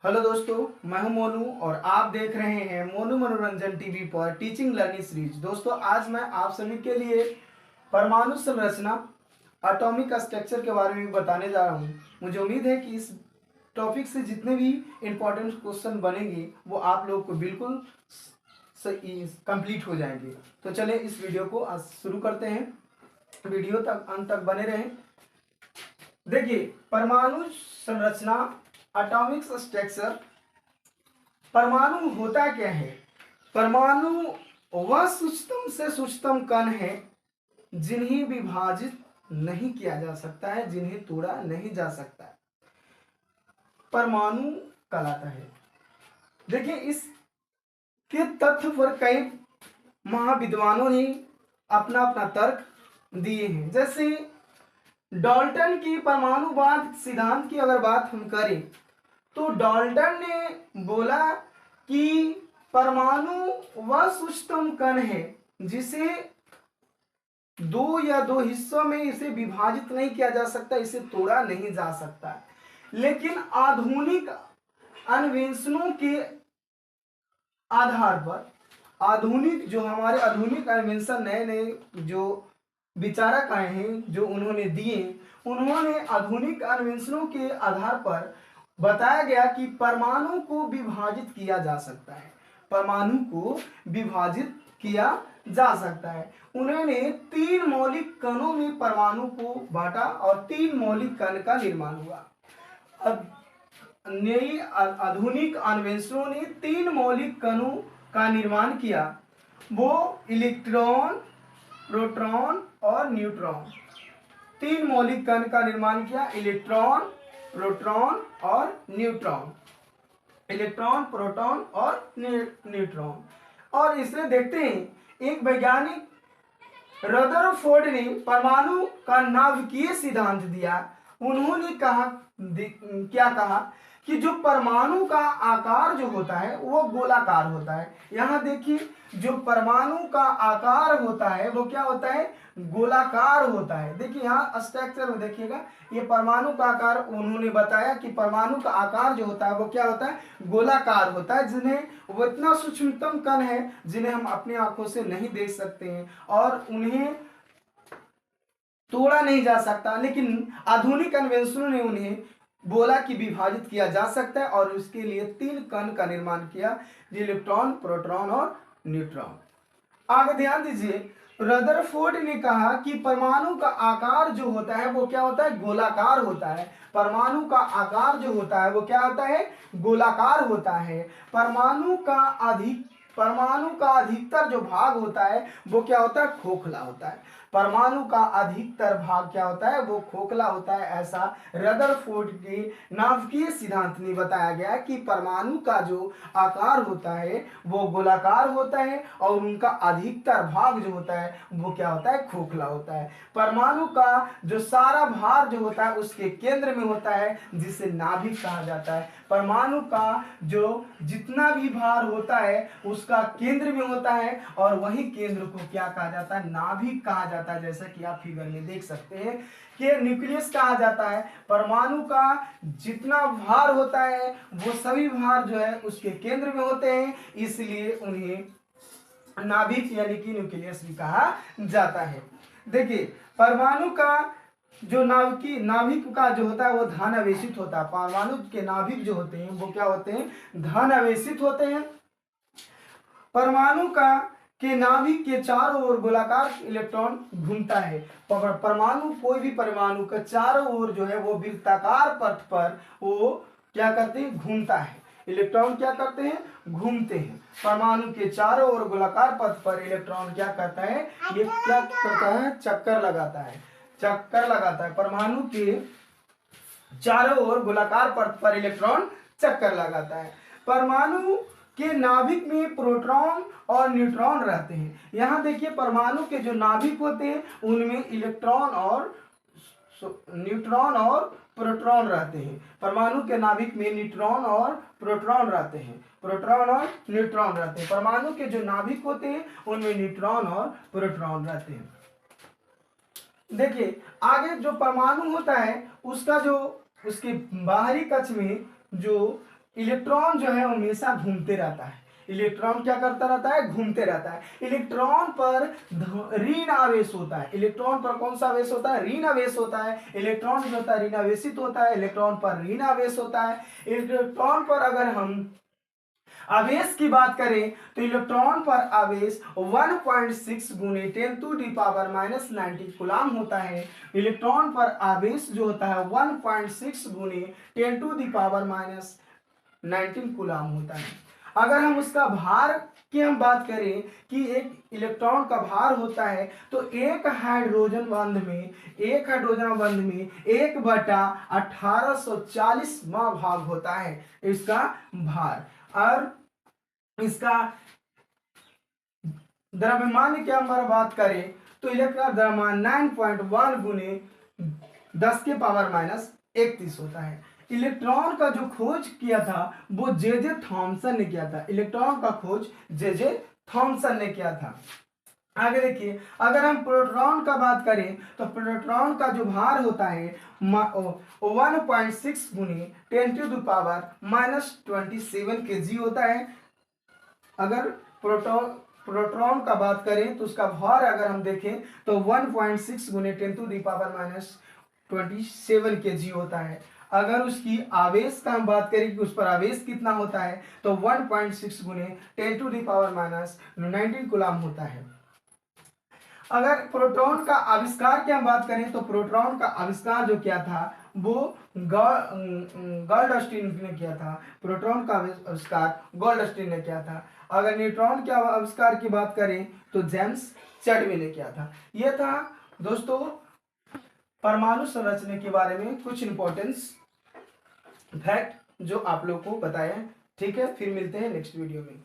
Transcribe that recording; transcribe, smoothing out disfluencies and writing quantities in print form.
Hello दोस्तों, मैं हूं मोनू और आप देख रहे हैं मोनू मनोरंजन टीवी पर टीचिंग लर्निंग सीरीज। दोस्तों, आज मैं आप सभी के लिए परमाणु संरचना एटॉमिक स्ट्रक्चर के बारे में बताने जा रहा हूं। मुझे उम्मीद है कि इस टॉपिक से जितने भी इम्पोर्टेंट क्वेश्चन बनेंगे वो आप लोग को बिल्कुल कंप्लीट हो जाएंगे। तो चलिए इस वीडियो को आज शुरू करते हैं। वीडियो तक अंत तक बने रहें। देखिए, परमाणु संरचना एटॉमिक स्ट्रक्चर। परमाणु होता क्या है? परमाणु वह सूक्ष्म से सूक्ष्म कण है जिन्हें विभाजित नहीं किया जा सकता है, जिन्हें तोड़ा नहीं जा सकता है, परमाणु कहलाता है। देखिए, इसके तथ्य पर कई महाविद्वानों ने अपना अपना तर्क दिए हैं। जैसे डाल्टन की परमाणुवाद सिद्धांत की अगर बात हम करें तो डाल्टन ने बोला कि परमाणु वह सूक्ष्म कण है जिसे दो हिस्सों में इसे विभाजित नहीं किया जा सकता, इसे तोड़ा नहीं जा सकता। लेकिन आधुनिक अन्वेषणों के आधार पर हमारे आधुनिक अन्वेषण नए नए जो विचारक आए हैं, जो उन्होंने दिए, उन्होंने आधुनिक अन्वेषणों के आधार पर बताया गया कि परमाणु को विभाजित किया जा सकता है। परमाणु को विभाजित किया जा सकता है। उन्होंने 3 मौलिक कणों में परमाणु को बांटा और 3 मौलिक कण का निर्माण हुआ। अब नई आधुनिक अन्वेषणों ने 3 मौलिक कणों का निर्माण किया। वो इलेक्ट्रॉन, प्रोटॉन और न्यूट्रॉन। 3 मौलिक कण का निर्माण किया, इलेक्ट्रॉन, प्रोटॉन और न्यूट्रॉन। इलेक्ट्रॉन, प्रोटॉन और न्यूट्रॉन। और इसमें देखते हैं, एक वैज्ञानिक रदरफोर्ड ने परमाणु का नाभिकीय सिद्धांत दिया। उन्होंने कहा, क्या कहा कि जो परमाणु का आकार जो होता है वो गोलाकार होता है। यहाँ देखिए, जो परमाणु का आकार होता है वो क्या होता है? गोलाकार होता है। देखिए यहाँ स्ट्रक्चर में देखिएगा, ये परमाणु का आकार उन्होंने बताया कि परमाणु का आकार जो होता है वो क्या होता है? गोलाकार होता है। जिन्हें वो इतना सूक्ष्मतम कण है जिन्हें हम अपनी आंखों से नहीं देख सकते हैं और उन्हें तोड़ा नहीं जा सकता। लेकिन आधुनिक अन्वेषणों ने उन्हें बोला कि विभाजित किया जा सकता है और उसके लिए 3 कण का निर्माण किया, इलेक्ट्रॉन, प्रोटॉन और न्यूट्रॉन। आगे ध्यान दीजिए, रदरफोर्ड ने कहा कि परमाणु का आकार जो होता है वो क्या होता है? गोलाकार होता है। परमाणु का आकार जो होता है वो क्या होता है? गोलाकार होता है। परमाणु का अधिकतर जो भाग होता है वो क्या होता है? खोखला होता है। परमाणु का अधिकतर भाग क्या होता है? वो खोखला होता है। ऐसा रदरफोर्ड के नाभिकीय सिद्धांत में बताया गया कि परमाणु का जो आकार होता है वो गोलाकार होता है और उनका अधिकतर भाग जो होता है वो क्या होता है? खोखला होता है। परमाणु का जो सारा भार जो होता है उसके केंद्र में होता है, जिसे नाभिक कहा जाता है। परमाणु का जो जितना भी भार होता है उसका केंद्र में होता है और वही केंद्र को क्या कहा जाता है? नाभिक कहा जाता है। जैसा कि आप फिगर में देख सकते हैं कि न्यूक्लियस कहा जाता है। परमाणु का जितना भार होता है वो सभी भार जो है उसके केंद्र में होते हैं, इसलिए उन्हें नाभिक यानी कि न्यूक्लियस भी कहा जाता है। देखिए, परमाणु का जो नाभिक का जो होता है वो धन आवेशित होता है। परमाणु के नाभिक जो होते हैं वो क्या होते हैं? धन आवेशित होते हैं। परमाणु के नाभिक के चारों ओर गोलाकार इलेक्ट्रॉन घूमता है। कोई भी परमाणु का चारों ओर जो है वो वृत्ताकार पथ पर वो क्या करते हैं? घूमता है। इलेक्ट्रॉन क्या करते हैं? घूमते हैं। परमाणु के चारों ओर गोलाकार पथ पर इलेक्ट्रॉन क्या करता है? ये क्या करता है? चक्कर लगाता है। चक्कर लगाता है। परमाणु के चारों ओर गोलाकार पथ पर इलेक्ट्रॉन चक्कर लगाता है। परमाणु के नाभिक में प्रोटॉन और न्यूट्रॉन रहते हैं। यहाँ देखिए, परमाणु के जो नाभिक होते हैं उनमें न्यूट्रॉन और प्रोटॉन रहते हैं। परमाणु के नाभिक में न्यूट्रॉन और प्रोटॉन रहते हैं। प्रोटॉन और न्यूट्रॉन रहते हैं। परमाणु के जो नाभिक होते हैं उनमें न्यूट्रॉन और प्रोटॉन रहते हैं। देखिए, आगे जो परमाणु होता है उसका जो उसके बाहरी कक्ष में जो इलेक्ट्रॉन जो है हमेशा घूमते रहता है। इलेक्ट्रॉन क्या करता रहता है? घूमते रहता है। इलेक्ट्रॉन पर ऋण आवेश होता है। इलेक्ट्रॉन पर कौन सा आवेश होता है? ऋण आवेश होता है। इलेक्ट्रॉन जो होता है ऋण आवेशित होता है, इलेक्ट्रॉन पर ऋण आवेश होता है। इलेक्ट्रॉन पर अगर हम आवेश की बात करें तो इलेक्ट्रॉन पर आवेश 1.6 गुने 10⁻⁻⁹ कूलाम होता है। इलेक्ट्रॉन पर आवेश जो होता है 1.6 गुने 10⁻⁻19 कूलाम होता है। अगर हम उसका भार की हम बात करें कि एक इलेक्ट्रॉन का भार होता है तो एक हाइड्रोजन बंध में 1/1840वां भाग होता है इसका भार। और इसका द्रव्यमान की हम बात करें तो इलेक्ट्रॉन द्रव्यमान 9.1 गुने 10⁻31 होता है। इलेक्ट्रॉन का जो खोज किया था वो जे थॉमसन ने किया था। इलेक्ट्रॉन का खोज जे थॉमसन ने किया था। आगे देखिए, अगर हम प्रोटॉन का बात करें तो प्रोटॉन का जो भार होता है 1.6 गुने 10⁻⁻27 kg होता है। अगर प्रोटॉन का बात करें तो उसका भार अगर हम देखें तो 1.6 गुने 10⁻⁻27 kg होता है। अगर उसकी आवेश का हम बात करें कि उस पर आवेश कितना होता है तो 1.6 गुने 10⁻⁻19 कूलाम होता है। अगर प्रोटॉन का आविष्कार की हम बात करें तो प्रोटॉन का आविष्कार जो किया था वो गोल्डस्टीन ने किया था। प्रोटॉन का आविष्कार गोल्डस्टीन ने किया था। अगर न्यूट्रॉन के आविष्कार की बात करें तो जेम्स चडवी ने किया था। यह था दोस्तों परमाणु संरचना के बारे में कुछ इंपॉर्टेंस फैक्ट जो आप लोग को बताया। ठीक है, फिर मिलते हैं नेक्स्ट वीडियो में।